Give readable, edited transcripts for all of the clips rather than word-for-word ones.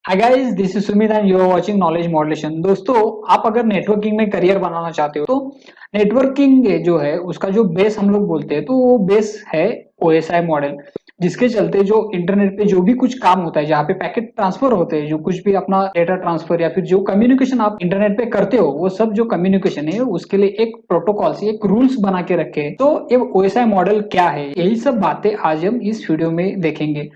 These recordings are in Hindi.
Hi guys, this is Sumit and you are watching knowledge modulation. दोस्तों, आप अगर नेटवर्किंग में करियर बनाना चाहते हो तो नेटवर्किंग जो है उसका जो बेस हम लोग बोलते हैं तो वो बेस है ओएसआई मॉडल। जिसके चलते जो इंटरनेट पे जो भी कुछ काम होता है, जहाँ पे पैकेट ट्रांसफर होते हैं, जो कुछ भी अपना डेटा ट्रांसफर या फिर जो कम्युनिकेशन आप इंटरनेट पे करते हो, वो सब जो कम्युनिकेशन है उसके लिए एक प्रोटोकॉल से एक रूल्स बना के रखे हैं। तो ये ओएसआई मॉडल क्या है, यही सब बातें आज हम इस वीडियो में देखेंगे।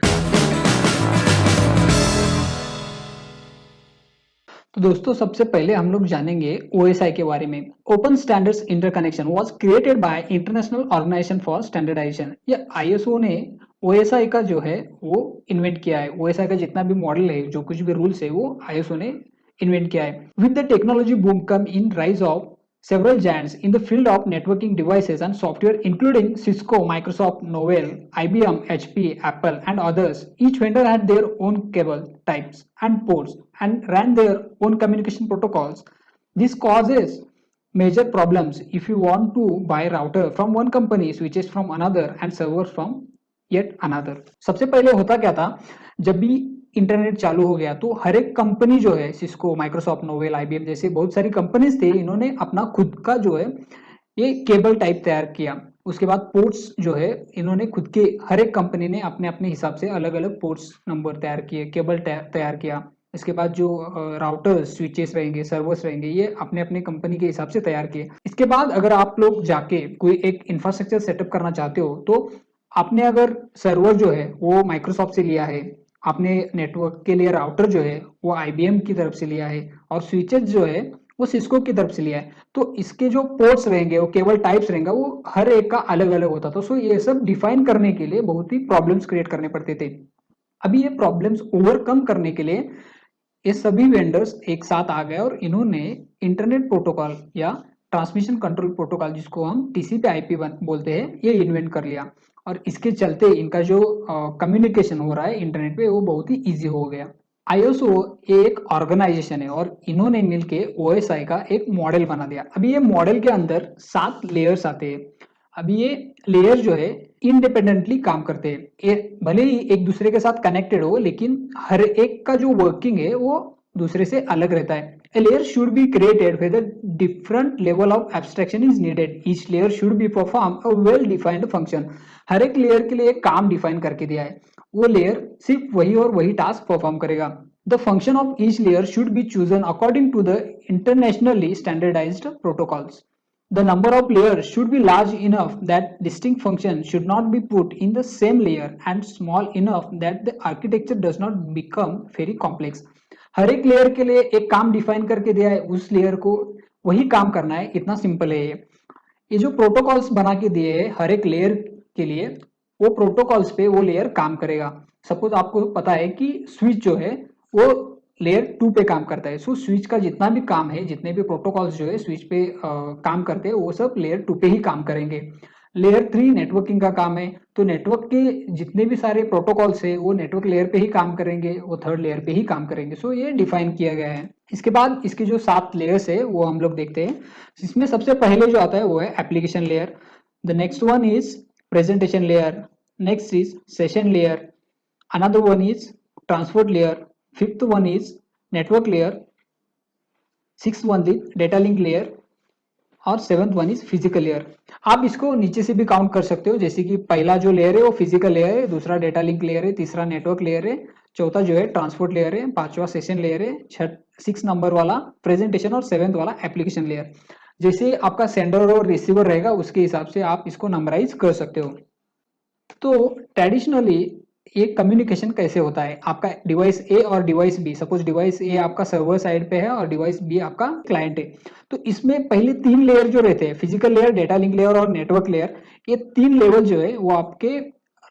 तो दोस्तों, सबसे पहले हम लोग जानेंगे ओएसआई के बारे में। Open standards interconnection was created by international organisation for standardisation. ये आईएसओ ने ओएसआई का जो है वो इन्वेंट किया है। ओएसआई का जितना भी मॉडल है, जो कुछ भी रूल्स है, वो आईएसओ ने इन्वेंट किया है। With the technology boom come in rise of several giants in the field of networking devices and software, including Cisco, Microsoft, Novell, IBM, HP, Apple, and others. Each vendor had their own cable types and ports and ran their own communication protocols. This causes major problems if you want to buy router from one company, switches from another, and servers from yet another. सबसे पहले होता क्या था, जब भी इंटरनेट चालू हो गया तो हर एक कंपनी जो है, सिस्को, माइक्रोसॉफ्ट, नोवेल, आईबीएम जैसे बहुत सारी कंपनीज थे, इन्होंने अपना खुद का जो है ये केबल टाइप तैयार किया। उसके बाद पोर्ट्स जो है, इन्होंने खुद के हर एक कंपनी ने अपने अपने हिसाब से अलग अलग पोर्ट्स नंबर तैयार किए, केबल तैयार किया। इसके बाद जो राउटर्स, स्विचेस रहेंगे, सर्वर्स रहेंगे, ये अपने अपने कंपनी के हिसाब से तैयार किए। इसके बाद अगर आप लोग जाके कोई एक इंफ्रास्ट्रक्चर सेटअप करना चाहते हो तो आपने अगर सर्वर जो है वो माइक्रोसॉफ्ट से लिया है, आपने नेटवर्क के लिए राउटर जो है वो आईबीएम की तरफ से लिया है, और स्विचेस जो है वो सिस्को की तरफ से लिया है, तो इसके जो पोर्ट्स रहेंगे, वो केबल टाइप्स रहेंगे, वो हर एक का अलग अलग होता था। सो ये सब डिफाइन करने के लिए बहुत ही प्रॉब्लम्स क्रिएट करने पड़ते थे। अभी ये प्रॉब्लम्स ओवरकम करने के लिए ये सभी वेंडर्स एक साथ आ गए और इन्होंने इंटरनेट प्रोटोकॉल या ट्रांसमिशन कंट्रोल प्रोटोकॉल, जिसको हम टीसीपी आईपी बोलते हैं, ये इन्वेंट कर लिया। और इसके चलते इनका जो कम्युनिकेशन हो रहा है इंटरनेट पे, वो बहुत ही इजी हो गया। आईएसओ एक ऑर्गेनाइजेशन है और इन्होंने मिलके ओएसआई का एक मॉडल बना दिया। अभी ये मॉडल के अंदर 7 लेयर्स आते हैं। अभी ये लेयर जो है इंडिपेंडेंटली काम करते हैं, ये भले ही एक दूसरे के साथ कनेक्टेड हो, लेकिन हर एक का जो वर्किंग है वो दूसरे से अलग रहता है। A layer should be created where the different level of abstraction is needed. Each layer should be perform a well defined function. हर एक लेयर के लिए एक काम डिफाइन करके दिया है, वो लेयर सिर्फ वही और वही टास्क परफॉर्म करेगा। The function of each layer should be chosen according to the internationally standardized protocols. The number of layers should be large enough that distinct functions should not be put in the same layer and small enough that the architecture does not become very complex. हर एक लेयर के लिए एक काम डिफाइन करके दिया है, उस लेयर को वही काम करना है, इतना सिंपल है ये जो प्रोटोकॉल्स बना के दिए हैं हर एक लेयर के लिए, वो प्रोटोकॉल्स पे वो लेयर काम करेगा। सपोज आपको पता है कि स्विच जो है वो लेयर 2 पे काम करता है, सो स्विच का जितना भी काम है, जितने भी प्रोटोकॉल्स जो है स्विच पे काम करते हैं, वो सब लेयर 2 पे ही काम करेंगे। लेयर 3 नेटवर्किंग का काम है, तो नेटवर्क के जितने भी सारे प्रोटोकॉल्स है वो नेटवर्क लेयर पे ही काम करेंगे, वो थर्ड लेयर पे ही काम करेंगे। सो ये डिफाइन किया गया है। इसके बाद इसके जो 7 लेयर्स है वो हम लोग देखते हैं। इसमें सबसे पहले जो आता है वो है application layer. The next one is presentation layer. Next is session layer. Another one is transport layer. Fifth one is network layer. Six one is data link layer. और seventh one is physical layer. आप इसको नीचे से भी काउंट कर सकते हो, जैसे कि पहला जो लेयर है वो फिजिकल लेयर है, दूसरा डेटा लिंक लेयर है, तीसरा नेटवर्क लेयर है, चौथा जो है ट्रांसपोर्ट लेयर है, पांचवा सेशन लेयर है, छठ 6 नंबर वाला प्रेजेंटेशन, और सेवेंथ वाला एप्लीकेशन लेयर। जैसे आपका सेंडर और रिसीवर रहेगा उसके हिसाब से आप इसको नंबराइज कर सकते हो। तो ट्रेडिशनली ये कम्युनिकेशन कैसे होता है, आपका डिवाइस ए और डिवाइस बी, सपोज डिवाइस ए आपका सर्वर साइड पे है और डिवाइस बी आपका क्लाइंट है। तो इसमें पहले 3 लेयर जो रहते हैं, physical layer, data link layer और नेटवर्क लेयर, ये 3 लेवल जो है वो आपके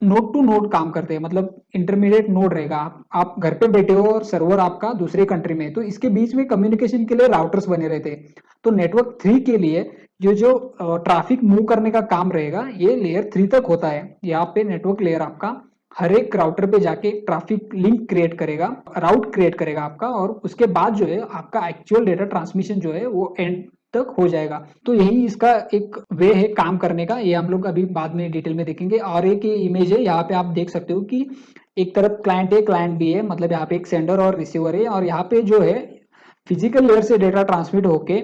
नोड टू नोड काम करते हैं, मतलब इंटरमीडिएट नोड रहेगा। आप घर पे बैठे हो और सर्वर आपका दूसरे कंट्री में है, तो इसके बीच में कम्युनिकेशन के लिए राउटर्स बने रहते हैं। तो नेटवर्क 3 के लिए जो जो ट्रैफिक मूव करने का काम रहेगा, ये लेयर 3 तक होता है। यहाँ पे नेटवर्क लेयर आपका हर एक राउटर पे जाके ट्रैफिक लिंक क्रिएट करेगा, राउट क्रिएट करेगा आपका, और उसके बाद जो है आपका एक्चुअल डेटा ट्रांसमिशन जो है वो एंड तक हो जाएगा। तो यही इसका एक वे है काम करने का, ये हम लोग अभी बाद में डिटेल में देखेंगे। और एक ये इमेज है, यहाँ पे आप देख सकते हो कि एक तरफ क्लाइंट है, क्लाइंट भी है, मतलब यहाँ पे एक सेंडर और रिसीवर है, और यहाँ पे जो है फिजिकल लेयर से डेटा ट्रांसमिट होके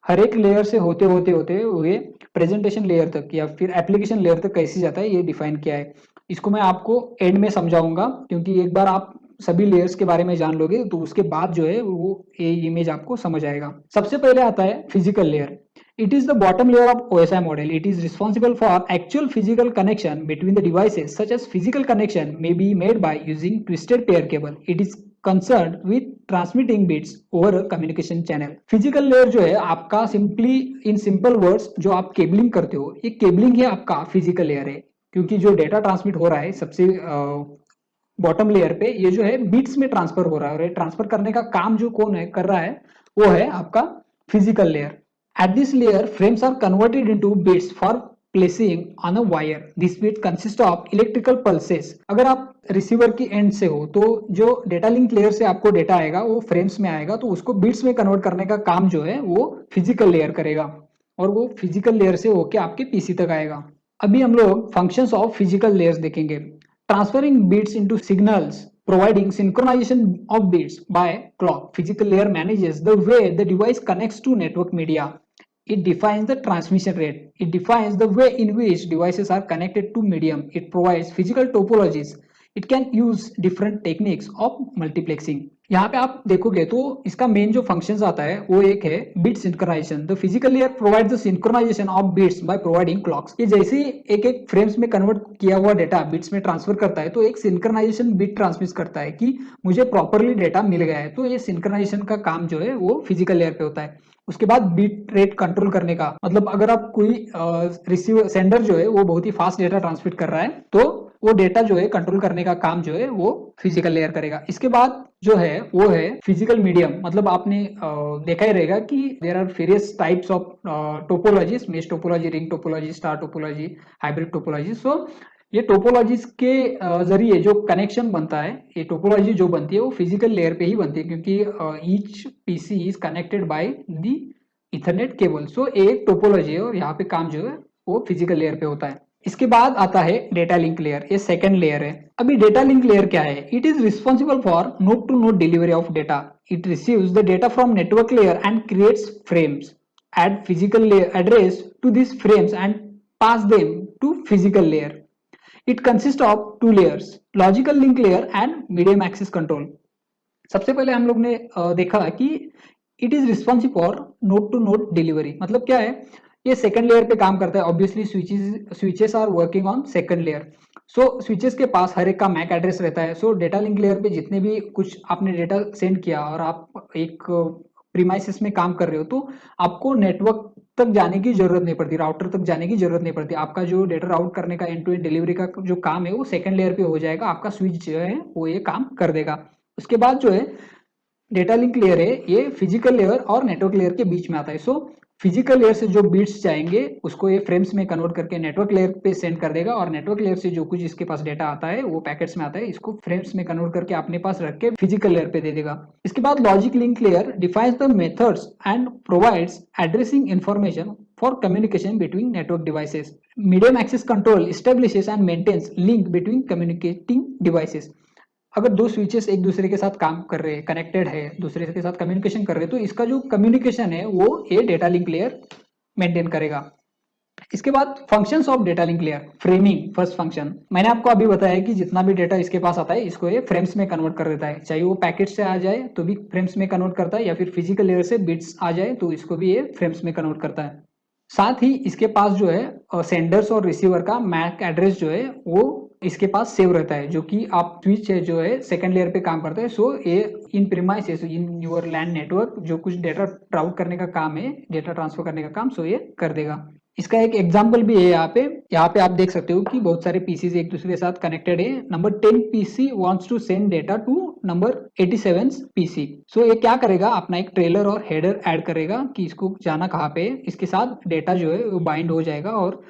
हर एक लेयर से होते होते होते हुए प्रेजेंटेशन लेयर तक या फिर एप्लीकेशन लेयर तक कैसे जाता है, ये डिफाइन किया है। इसको मैं आपको एंड में समझाऊंगा, क्योंकि एक बार आप सभी लेयर्स के बारे में जान लोगे तो उसके बाद जो है वो ये इमेज आपको समझ आएगा। सबसे पहले आता है physical layer. It is the bottom layer of OSI model. It is responsible for actual physical connection between the devices, such as physical connection may be made by using twisted pair cable. It is concerned with transmitting bits over a communication channel. Physical layer जो है आपका simply in simple words जो आप केबलिंग करते हो, ये केबलिंग ही आपका फिजिकल लेयर है, क्योंकि जो डेटा ट्रांसमिट हो रहा है सबसे बॉटम लेयर पे ये जो है बिट्स में ट्रांसफर हो रहा है, और ये ट्रांसफर करने का काम जो कौन है कर रहा है, वो है आपका physical layer. At this layer, frames are converted into bits for placing on a wire. This bit consists of electrical pulses. अगर आप रिसीवर की एंड से हो तो जो डेटा लिंक लेयर से आपको डेटा आएगा वो फ्रेम्स में आएगा, तो उसको बिट्स में कन्वर्ट करने का काम जो है वो फिजिकल लेयर करेगा, और वो फिजिकल लेयर से होके आपके पीसी तक आएगा। अभी हम लोग फंक्शंस ऑफ फिजिकल लेयर्स देखेंगे। Transferring bits into signals, providing synchronization of bits by clock. Physical layer manages the way the device connects to network media. It defines the transmission rate. It defines the way in which devices are connected to medium. It provides physical topologies. It can use different techniques of multiplexing. यहाँ पे आप देखोगे तो इसका मेन जो फंक्शंस आता है वो एक है bit synchronisation. The physical layer provides the synchronisation of bits by providing clocks. ये जैसे ही एक एक फ्रेम्स में कन्वर्ट किया हुआ डेटा बिट्स में ट्रांसफर करता है, तो एक सिंक्रोनाइजेशन बिट ट्रांसमिट करता है कि मुझे प्रॉपरली डेटा मिल गया है। तो ये सिंक्रोनाइजेशन का काम जो है वो फिजिकल लेयर पे होता है। उसके बाद बिट रेट कंट्रोल करने का, मतलब अगर आप कोई रिसीवर सेंडर जो है वो बहुत ही फास्ट डेटा ट्रांसमिट कर रहा है, तो वो डेटा जो है कंट्रोल करने का काम जो है वो फिजिकल लेयर करेगा। इसके बाद जो है वो है फिजिकल मीडियम। मतलब आपने देखा ही रहेगा कि there are various types of topologies, mesh topology, ring topology, star topology, hybrid topology. So ये टोपोलॉजीज के जरिए जो कनेक्शन बनता है, ये टोपोलॉजी जो बनती है वो फिजिकल लेयर पे ही बनती है, क्योंकि each PC is connected by the Ethernet cable. So एक टोपोलॉजी है और यहाँ पे काम जो है वो फिजिकल लेयर पे होता है। इसके बाद आता है डेटा लिंक लेयर, ये सेकंड लेयर है। अभी डेटा लिंक लेयर क्या है? It is responsible for node to node delivery of data. It receives the data from network layer and creates frames, add physical layer address to these frames and pass them to physical layer. It consists of two layers, logical link layer and medium access control. सबसे पहले हम लोग ने देखा कि it is responsible for node to node delivery. मतलब क्या है? ये सेकंड लेयर पे काम करता है। Obviously switches are working on second layer. So switches के पास हर एक का मैक एड्रेस रहता है। सो डेटा लिंक लेयर पे जितने भी कुछ आपने डेटा सेंड किया और आप एक प्रीमाइसेस में काम कर रहे हो, तो आपको नेटवर्क तक जाने की जरूरत नहीं पड़ती, राउटर तक जाने की जरूरत नहीं पड़ती। आपका जो डेटा राउट करने का एंड टू एंड डिलीवरी का जो काम है वो सेकंड लेयर पे हो जाएगा। आपका स्विच जो है वो ये काम कर देगा। उसके बाद जो है डेटा लिंक लेयर है, ये फिजिकल लेयर और नेटवर्क लेयर के बीच में आता है। सो फिजिकल लेयर से जो बिट्स जाएंगे उसको ये फ्रेम्स में कन्वर्ट करके नेटवर्क लेयर पे सेंड कर देगा, और नेटवर्क लेयर से जो कुछ इसके पास डेटा आता है वो पैकेट्स में आता है, इसको फ्रेम्स में कन्वर्ट करके अपने पास रख के फिजिकल लेयर पे दे देगा। इसके बाद logic link layer defines the methods and provides addressing information for communication between network devices. Medium access control establishes and maintains link between communicating devices. अगर दो स्विचेस एक दूसरे के साथ काम कर रहे हैं, कनेक्टेड है, दूसरे के साथ कम्युनिकेशन कर रहे हैं, तो इसका जो कम्युनिकेशन है वो ये डेटा लिंक लेयर मेंटेन करेगा। इसके बाद functions of data link layer. Framing first function, मैंने आपको अभी बताया कि जितना भी डेटा इसके पास आता है इसको ये फ्रेम्स में कन्वर्ट कर देता है। चाहे वो पैकेट से आ जाए तो भी फ्रेम्स में कन्वर्ट करता है, या फिर फिजिकल लेयर से बिट्स आ जाए तो इसको भी ये फ्रेम्स में कन्वर्ट करता है। साथ ही इसके पास जो है सेंडर्स और रिसीवर का मैक एड्रेस जो है वो इसके पास सेव रहता है, जो कि आप स्विच है जो है सेकंड लेयर पे काम करता है। सो ये in premises in your LAN network जो कुछ डेटा राउट करने का काम है, डेटा ट्रांसफर करने का काम, सो ये कर देगा। इसका एक एग्जांपल भी है यहाँ पे आप देख सकते हो कि बहुत सारे पीसीज एक दूसरे के साथ कनेक्टेड है। Number 10 PC wants to send data to number 87 PC. So ये क्या करेगा, अपना एक ट्रेलर और हेडर ऐड करेगा कि इसको जाना कहाँ पे है, इसके साथ डेटा जो है वो बाइंड हो जाएगा, और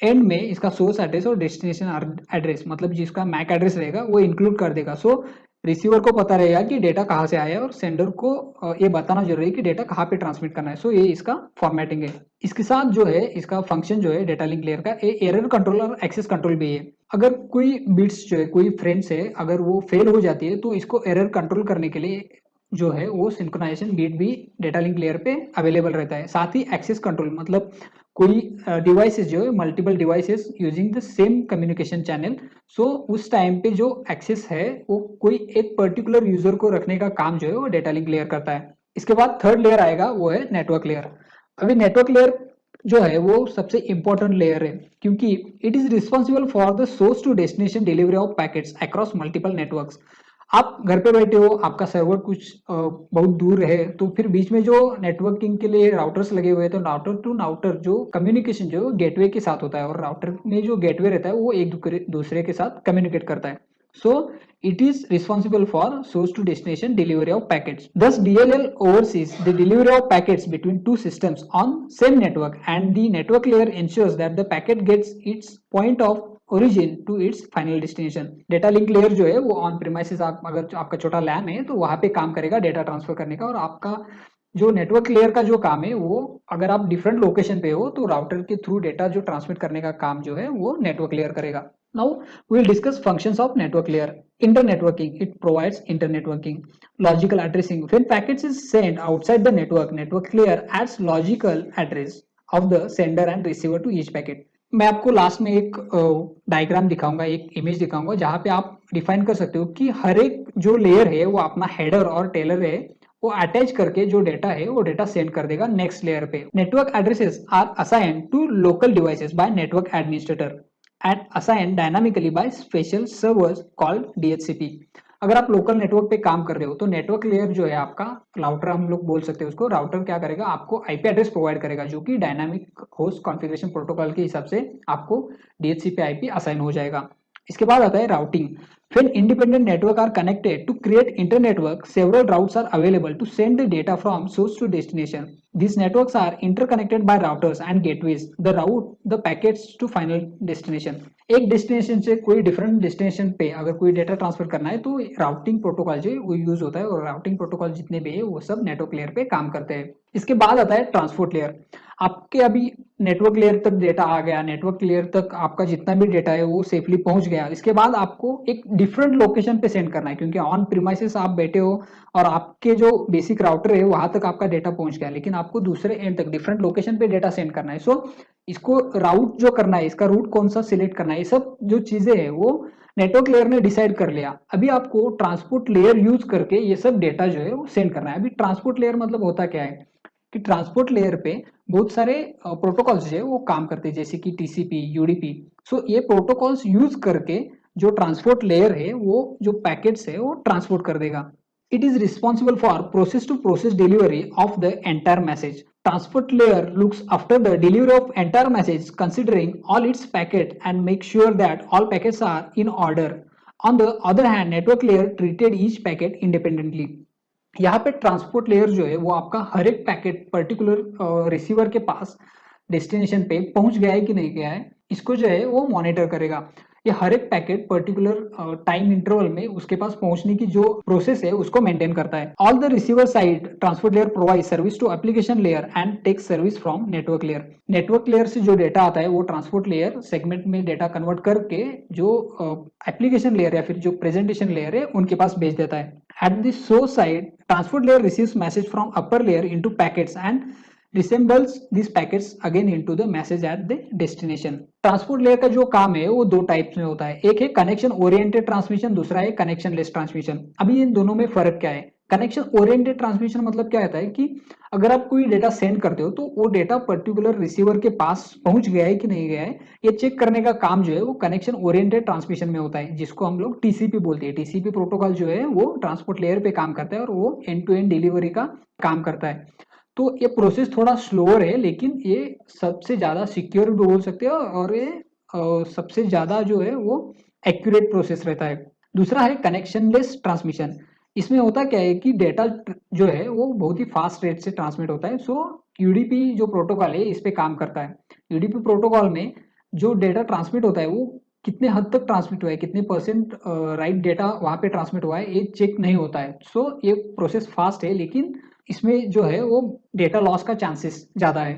एंड में इसका सोर्स एड्रेस और डेस्टिनेशन एड्रेस, मतलब जिसका मैक एड्रेस रहेगा वो इंक्लूड कर देगा। सो रिसीवर को पता रहेगा कि डेटा कहाँ से आया है, और सेंडर को ये बताना जरूरी है कि डेटा कहाँ पे ट्रांसमिट करना है। सो ये इसका फॉर्मेटिंग है। इसके साथ जो है इसका फंक्शन जो है डेटा लिंक लेयर का, एरर कंट्रोल और एक्सेस कंट्रोल भी है। अगर कोई बिट्स जो है, कोई फ्रेम्स है, अगर वो फेल हो जाती है तो इसको एरर कंट्रोल करने के लिए जो है वो सिंक्रोनाइजेशन बिट भी डेटा लिंक लेयर पे अवेलेबल रहता है। साथ ही एक्सेस कंट्रोल मतलब कोई डिवाइसेस जो है multiple devices using the same communication channel, so उस टाइम पे जो एक्सेस है वो कोई एक पर्टिकुलर यूजर को रखने का काम जो है वो डेटा लिंक लेयर करता है। इसके बाद थर्ड लेयर आएगा वो है नेटवर्क लेयर। अभी नेटवर्क लेयर जो है वो सबसे इंपॉर्टेंट लेयर है क्योंकि it is responsible for the source to destination delivery of packets across multiple networks. आप घर पे बैठे हो, आपका सर्वर कुछ बहुत दूर है, तो फिर बीच में जो नेटवर्किंग के लिए राउटर्स लगे हुए हैं, तो राउटर टू राउटर जो कम्युनिकेशन जो गेटवे के साथ होता है, और राउटर में जो गेटवे रहता है वो एक दूसरे के साथ कम्युनिकेट करता है। So it is responsible for source to destination delivery of packets. Thus DLL oversees the delivery of packets between two systems on same network, and the network layer ensures that the packet gets its point of origin to its final destination. Data link layer जो है वो ऑन प्रीमाइसेस, आप अगर आपका छोटा लैन है तो वहां पे काम करेगा डेटा ट्रांसफर करने का, और आपका जो नेटवर्क लेयर का जो काम है वो अगर आप डिफरेंट लोकेशन पे हो तो राउटर के थ्रू डेटा जो ट्रांसमिट करने का काम जो है वो नेटवर्क लेयर करेगा। Now we will discuss functions of network layer. Internetworking, it provides internetworking. Logical addressing, when packets is sent outside the network, network layer adds logical address of the sender and receiver to each packet. मैं आपको लास्ट में एक डायग्राम दिखाऊंगा, एक इमेज दिखाऊंगा जहां पे आप डिफाइन कर सकते हो कि हर एक जो लेयर है वो अपना हेडर और टेलर है वो अटैच करके जो डेटा है वो डेटा सेंड कर देगा नेक्स्ट लेयर पे। Network addresses are assigned to local devices by network administrator and assigned dynamically by special servers called DHCP। अगर आप लोकल नेटवर्क पे काम कर रहे हो तो नेटवर्क लेयर जो है आपका राउटर, हम लोग बोल सकते हैं उसको, राउटर क्या करेगा, आपको आईपी एड्रेस प्रोवाइड करेगा जो कि डायनामिक होस्ट कॉन्फ़िगरेशन प्रोटोकॉल के हिसाब से आपको DHCP आईपी असाइन हो जाएगा। इसके बाद आता है routing. When independent networks are connected to create internetwork, several routes are available to send the data from source to destination. These networks are interconnected by routers and gateways. The route the packets to final destination. एक डेस्टिनेशन से कोई डिफरेंट डेस्टिनेशन पे अगर कोई डेटा ट्रांसफर करना है तो राउटिंग प्रोटोकॉल जो है वो यूज होता है, और राउटिंग प्रोटोकॉल जितने भी है वो सब नेटवर्क लेयर पे काम करते हैं। इसके बाद आता है ट्रांसपोर्ट लेयर। आपके अभी नेटवर्क लेयर तक डेटा आ गया, नेटवर्क लेयर तक आपका जितना भी डेटा है वो सेफली पहुंच गया। इसके बाद आपको एक डिफरेंट लोकेशन पे सेंड करना है क्योंकि ऑन प्रीमाइसेस आप बैठे हो और आपके जो बेसिक राउटर है वहां तक आपका डेटा पहुंच गया, लेकिन आपको दूसरे एंड तक डिफरेंट लोकेशन पे डेटा सेंड करना है। सो इसको राउट जो करना है, इसका रूट कौन सा सिलेक्ट करना है, ये सब जो चीजें है वो नेटवर्क लेयर ने डिसाइड कर लिया। अभी आपको ट्रांसपोर्ट लेयर यूज करके ये सब डेटा जो है वो सेंड करना है। अभी ट्रांसपोर्ट लेयर मतलब होता क्या है कि ट्रांसपोर्ट लेयर पे बहुत सारे प्रोटोकॉल्स जो है वो काम करते हैं, जैसे कि टीसीपी, यूडीपी। सो ये प्रोटोकॉल्स यूज करके जो ट्रांसपोर्ट लेयर है वो जो पैकेट्स है वो ट्रांसपोर्ट कर देगा। It is responsible for process to process delivery of the entire message. Transport layer looks after the delivery of entire message, considering all its packet and make sure that all packets are in order. On the other hand, network layer treated each packet independently. यहाँ पे ट्रांसपोर्ट लेयर जो है वो आपका हर एक पैकेट पर्टिकुलर रिसीवर के पास डेस्टिनेशन पे पहुंच गया है कि नहीं गया है, इसको जो है वो मॉनिटर करेगा। ये हर एक पैकेट पर्टिकुलर टाइम इंटरवल में उसके पास पहुंचने की जो प्रोसेस है उसको मेंटेन करता है। All the receiver side transport layer provide service to application layer and take service from network layer. Network layer से जो डेटा आता है वो ट्रांसपोर्ट लेयर सेगमेंट में डेटा कन्वर्ट करके जो एप्लीकेशन लेयर या फिर जो प्रेजेंटेशन लेयर है उनके पास भेज देता है। At the source side, transport layer receives message from upper layer into packets and resembles these packets again into the message at the destination. Transport layer का जो काम है वो दो टाइप्स में होता है, एक है कनेक्शन ओरिएंटेड ट्रांसमिशन, दूसरा है कनेक्शन लेस ट्रांसमिशन। अभी इन दोनों में फर्क क्या है? कनेक्शन ओरिएंटेड ट्रांसमिशन मतलब क्या होता है कि अगर आप कोई डेटा सेंड करते हो तो वो डेटा पर्टिकुलर रिसीवर के पास पहुंच गया है कि नहीं गया है, ये चेक करने का काम जो है वो कनेक्शन ओरिएंटेड ट्रांसमिशन में होता है, जिसको हम लोग टीसीपी बोलते हैं। टीसीपी प्रोटोकॉल जो है वो ट्रांसपोर्ट लेयर पे काम करता है और वो एंड टू एंड डिलीवरी का काम करता है। तो ये प्रोसेस थोड़ा स्लोअर है, लेकिन ये सबसे ज्यादा सिक्योर भी बोल सकते हो, और ये सबसे ज्यादा जो है वो एक्यूरेट प्रोसेस रहता है। दूसरा है कनेक्शनलेस ट्रांसमिशन। इसमें होता क्या है कि डेटा जो है वो बहुत ही फास्ट रेट से ट्रांसमिट होता है। सो यूडीपी जो प्रोटोकॉल है इस पे काम करता है। यूडीपी प्रोटोकॉल में जो डेटा ट्रांसमिट होता है वो कितने हद तक ट्रांसमिट हुआ है, कितने परसेंट राइट डेटा वहां पे ट्रांसमिट हुआ है, ये चेक नहीं होता है। सो ये प्रोसेस फास्ट है, लेकिन इसमें जो है वो डेटा लॉस का चांसेस ज्यादा है।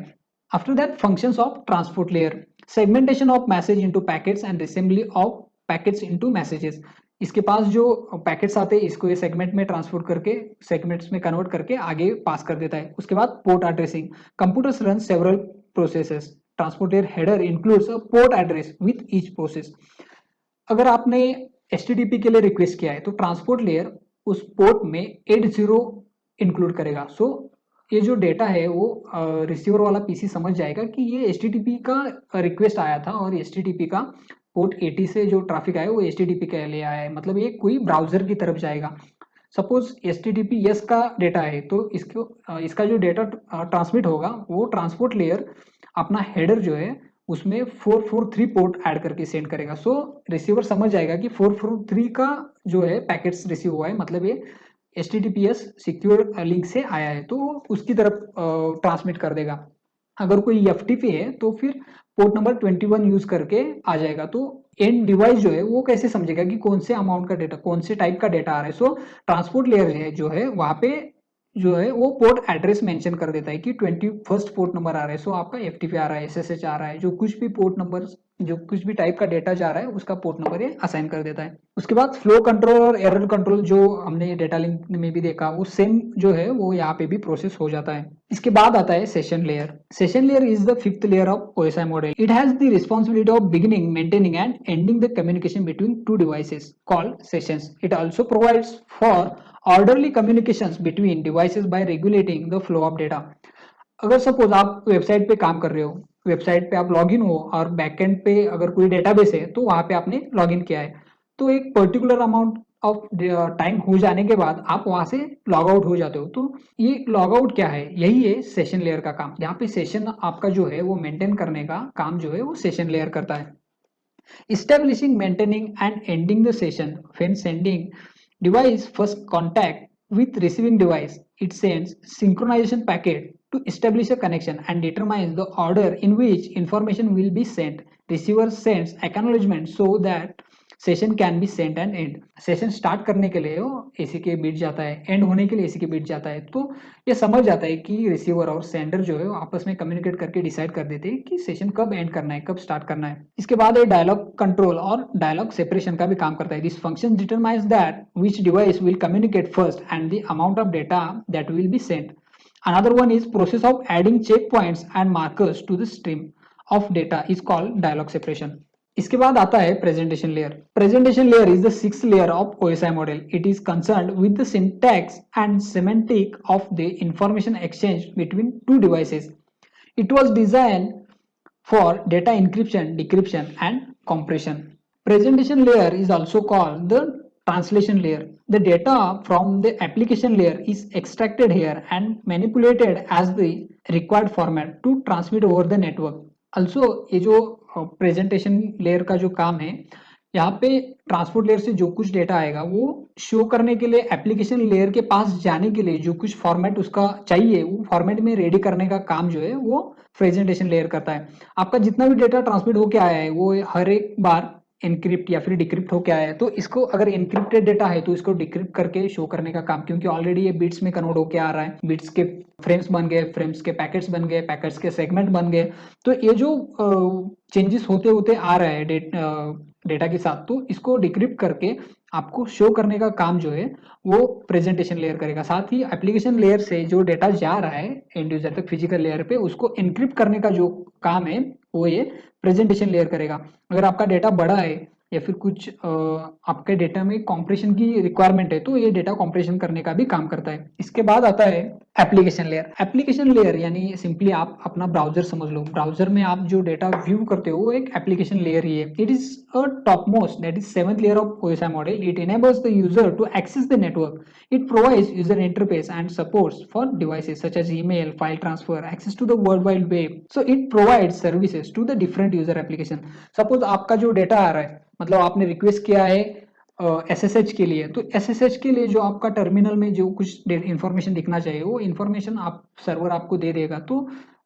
After that, functions of transport layer, segmentation of message into packets and assembly of packets into messages. इसके पास जो पैकेट्स आते हैं इसको ये सेगमेंट में ट्रांसपोर्ट करके सेगमेंट्स में कन्वर्ट करके आगे पास कर देता है. उसके बाद port addressing, computers run several processes. Transport layer header includes a port address with each process. अगर आपने HTTP के लिए रिक्वेस्ट किया है तो ट्रांसपोर्ट लेयर उस पोर्ट में 80 इंक्लूड करेगा. सो ये जो डेटा है वो रिसीवर वाला पीसी समझ जाएगा कि ये HTTP का रिक्वेस्ट आया था और HTTP का पोर्ट 80 से जो ट्रैफिक आया वो HTTP के लिए आया है, मतलब ये कोई ब्राउजर की तरफ जाएगा. सपोज HTTP यस का डेटा है तो इसको इसका जो डेटा ट्रांसमिट होगा वो ट्रांसपोर्ट लेयर अपना हेडर जो है उसमें 443 पोर्ट ऐड करके सेंड करेगा. सो रिसीवर समझ जाएगा कि 443 का जो है पैकेट्स रिसीव हुआ है, मतलब ये HTTPS सिक्योर लिंक से आया है तो उसकी तरफ ट्रांसमिट कर देगा. अगर कोई FTP है तो फिर पोर्ट नंबर 21 यूज करके आ जाएगा. तो एंड डिवाइस जो है वो कैसे समझेगा कि कौन से अमाउंट का डेटा, कौन से टाइप का डेटा आ रहा है. सो ट्रांसपोर्ट लेयर जो है वहां पे जो है वो पोर्ट एड्रेस मेंशन कर देता है कि 21st पोर्ट नंबर आ रहा है. सो आपका FTP आ रहा है, SSH आ रहा है, जो कुछ भी पोर्ट नंबर, जो कुछ भी टाइप का डेटा जा रहा है उसका पोर्ट नंबर ये असाइन कर देता है. उसके बाद फ्लो कंट्रोल और एरर कंट्रोल जो हमने डेटा लिंक में भी देखा वो सेम जो है वो यहाँ पे भी प्रोसेस हो जाता है. इसके बाद आता है session layer. Session layer is the fifth layer of OSI model. It has the responsibility of beginning, maintaining and ending the communication between two devices called sessions. It also provides for orderly communications between devices by regulating the flow of data. अगर सपोज आप वेबसाइट पे काम कर रहे हो, वेबसाइट पे आप लॉगिन हो और बैकएंड पे अगर कोई डेटाबेस है तो वहां पे आपने लॉगिन किया है, तो एक पर्टिकुलर अमाउंट ऑफ टाइम हो जाने के बाद आप वहां से लॉग आउट हो जाते हो. तो ये लॉग आउट क्या है, यही है सेशन लेयर का काम. यहाँ पे सेशन आपका जो है वो मेंटेन करने का काम जो है वो सेशन लेयर करता है. Establishing, maintaining and ending the session. When sending device first contact with receiving device, it sends synchronization packet to establish a connection and determines the order in which information will be sent. Receiver sends acknowledgement so that session can be sent and and. Session start करने के लिए वो AC के बीट जाता है, एंड होने के लिए AC के बीट जाता है. तो ये समझ जाता है कि रिसीवर और सेंडर जो है वो आपस में कम्युनिकेट करके डिसाइड कर देते हैं कि सेशन कब एंड करना है, कब स्टार्ट करना है. इसके बाद ये डायलॉग कंट्रोल और डायलॉग सेपरेशन का भी काम करता है. This function determines that which device will communicate first and the amount of data that will be sent. Another one is process of adding checkpoints and markers to the stream of data is called dialog separation. इसके बाद आता है presentation layer. Presentation layer is the sixth layer of OSI model. It is concerned with the syntax and semantic of the information exchange between two devices. It was designed for data encryption, decryption, and compression. Presentation layer is also called the translation layer. The data from the application layer is extracted here and manipulated as the required format to transmit over the network. Also, ये जो प्रेजेंटेशन लेयर का जो काम है, यहाँ पे ट्रांसपोर्ट लेयर से जो कुछ डेटा आएगा वो शो करने के लिए एप्लीकेशन लेयर के पास जाने के लिए जो कुछ फॉर्मेट उसका चाहिए वो फॉर्मेट में रेडी करने का काम जो है वो प्रेजेंटेशन लेयर करता है. आपका जितना भी डेटा ट्रांसमिट होके आया है वो हर एक बार एनक्रिप्ट या फिर डिक्रिप्ट होके आया है, तो इसको अगर एनक्रिप्टेड डेटा है तो इसको डिक्रिप्ट करके शो करने का काम, क्योंकि ऑलरेडी ये बिट्स में कन्वर्ट होके आ रहा है. बिट्स के फ्रेम्स बन गए, फ्रेम्स के पैकेट्स बन गए, पैकेट्स के सेगमेंट बन गए. तो ये जो चेंजेस होते होते आ रहा है डेटा के साथ, तो इसको डिक्रिप्ट करके आपको शो करने का काम जो है वो प्रेजेंटेशन लेयर करेगा. साथ ही एप्लीकेशन लेयर से जो डेटा जा रहा है एंड यूजर तक फिजिकल लेयर पे, उसको एनक्रिप्ट करने का जो काम है वो ये प्रेजेंटेशन लेयर करेगा. अगर आपका डेटा बड़ा है या फिर कुछ आपके डेटा में कॉम्प्रेशन की रिक्वायरमेंट है तो ये डेटा कॉम्प्रेशन करने का भी काम करता है. इसके बाद आता है एप्लीकेशन लेयर. एप्लीकेशन लेयर यानी सिंपली आप अपना ब्राउजर समझ लो. ब्राउजर में आप जो डेटा व्यू करते हो वो एक एप्लीकेशन लेयर ही है. It is a top most, that is seventh layer of OSI model. It enables the user to access the network. It provides user interface and supports for devices such as email, file transfer, access to the World Wide Web. So it provides services to the different user application. Suppose आपका जो डेटा आ रहा है, मतलब आपने रिक्वेस्ट किया है SSH के लिए, तो SSH के लिए जो आपका टर्मिनल में जो कुछ इंफॉर्मेशन दिखना चाहिए वो इंफॉर्मेशन आप सर्वर आपको दे देगा. तो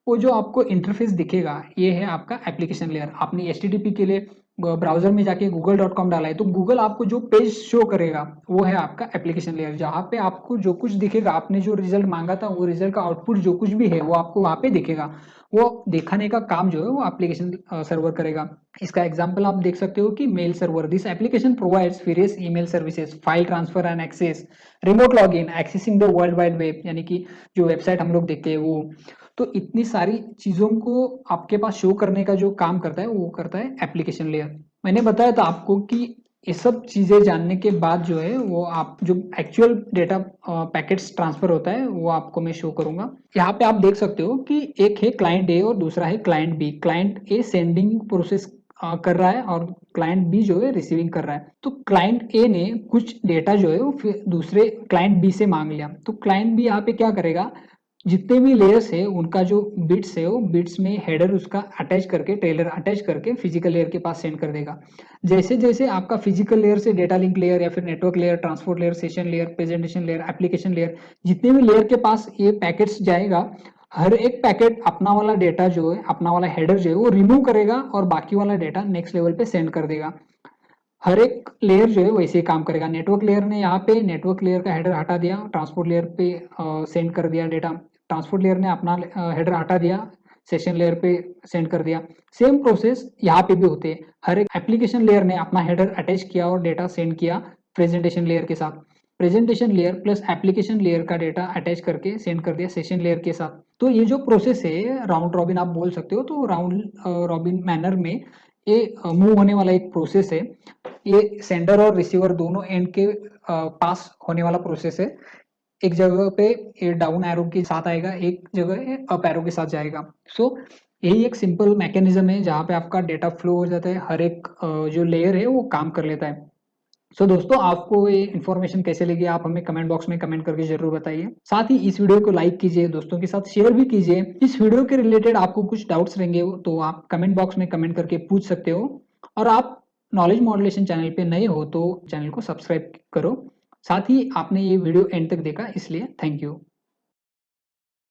वो जो आपको इंटरफेस दिखेगा ये है आपका एप्लीकेशन लेयर. आपने HTTP के लिए ब्राउजर में जाके google.com डाला है तो गूगल आपको जो पेज शो करेगा वो है आपका एप्लीकेशन लेयर, जहाँ पे आपको जो कुछ दिखेगा, आपने जो रिजल्ट मांगा था वो रिजल्ट का आउटपुट जो कुछ भी है वो आपको वहाँ पे दिखेगा। वो दिखाने का काम जो है वो एप्लीकेशन सर्वर करेगा। इसका एग्जांपल आप देख सकते हो कि mail server, this application provides various email services, file transfer and access, remote login, accessing the world wide web, यानी कि जो वेबसाइट हम लोग देखते हैं वो। तो इतनी सारी चीजों को आपके पास शो करने का जो काम करता है वो करता है एप्लीकेशन लेयर। मैंने बताया था आपको कि ये सब चीजें जानने के बाद जो है वो आप जो एक्चुअल डेटा पैकेट्स ट्रांसफर होता है वो आपको मैं शो करूंगा। यहाँ पे आप देख सकते हो कि एक है क्लाइंट ए और दूसरा है क्लाइंट बी। क्लाइंट ए सेंडिंग प्रोसेस कर रहा है और क्लाइंट बी जो है रिसीविंग कर रहा है। तो क्लाइंट ए ने कुछ डेटा जो है वो फिर दूसरे क्लाइंट बी से मांग लिया। तो क्लाइंट बी यहाँ पे क्या करेगा, जितने भी लेयर्स है उनका जो बिट्स है वो बिट्स में हेडर उसका अटैच करके, टेलर अटैच करके फिजिकल लेयर के पास सेंड कर देगा। जैसे जैसे आपका फिजिकल लेयर से डेटा लिंक लेयर या फिर network layer, transport layer, session layer, presentation layer, application layer, जितने भी लेयर के पास ये पैकेट्स जाएगा, हर एक पैकेट अपना वाला डेटा जो है, अपना वाला हेडर जो है वो रिमूव करेगा और बाकी वाला डेटा नेक्स्ट लेवल पे सेंड कर देगा। हर एक लेयर जो है वैसे ही काम करेगा। नेटवर्क लेयर ने यहाँ पे नेटवर्क लेयर का हेडर हटा दिया, ट्रांसपोर्ट लेयर पे सेंड कर दिया डेटा। ट्रांसपोर्ट लेयर ने अपना हेडर हटा दिया, सेशन लेयर पे सेंड कर दिया। सेम प्रोसेस यहाँ पे भी होते हैं। हर एक एप्लीकेशन लेयर ने अपना हेडर अटैच किया और डेटा सेंड किया प्रेजेंटेशन लेयर के साथ। Presentation layer plus application layer का डेटा अटैच करके सेंड कर दिया सेशन लेयर के साथ। तो ये जो प्रोसेस है राउंड रॉबिन आप बोल सकते हो। तो राउंड रॉबिन मैनर में ये मूव होने वाला एक प्रोसेस है। ये सेंडर और रिसीवर दोनों एंड के पास होने वाला प्रोसेस है। एक जगह पे ये डाउन एरो के साथ आएगा, एक जगह अप एरो के साथ जाएगा। सो यही एक सिंपल मैकेनिज्म है जहाँ पे आपका डेटा फ्लो हो जाता है, हर एक जो लेयर है वो काम कर लेता है। सो दोस्तों, आपको ये इन्फॉर्मेशन कैसे लगी आप हमें कमेंट बॉक्स में कमेंट करके जरूर बताइए। साथ ही इस वीडियो को लाइक कीजिए, दोस्तों के साथ शेयर भी कीजिए। इस वीडियो के रिलेटेड आपको कुछ डाउट्स रहेंगे तो आप कमेंट बॉक्स में कमेंट करके पूछ सकते हो। और आप नॉलेज मॉड्यूलेशन चैनल पे नए हो तो चैनल को सब्सक्राइब करो। साथ ही आपने ये वीडियो एंड तक देखा इसलिए थैंक यू।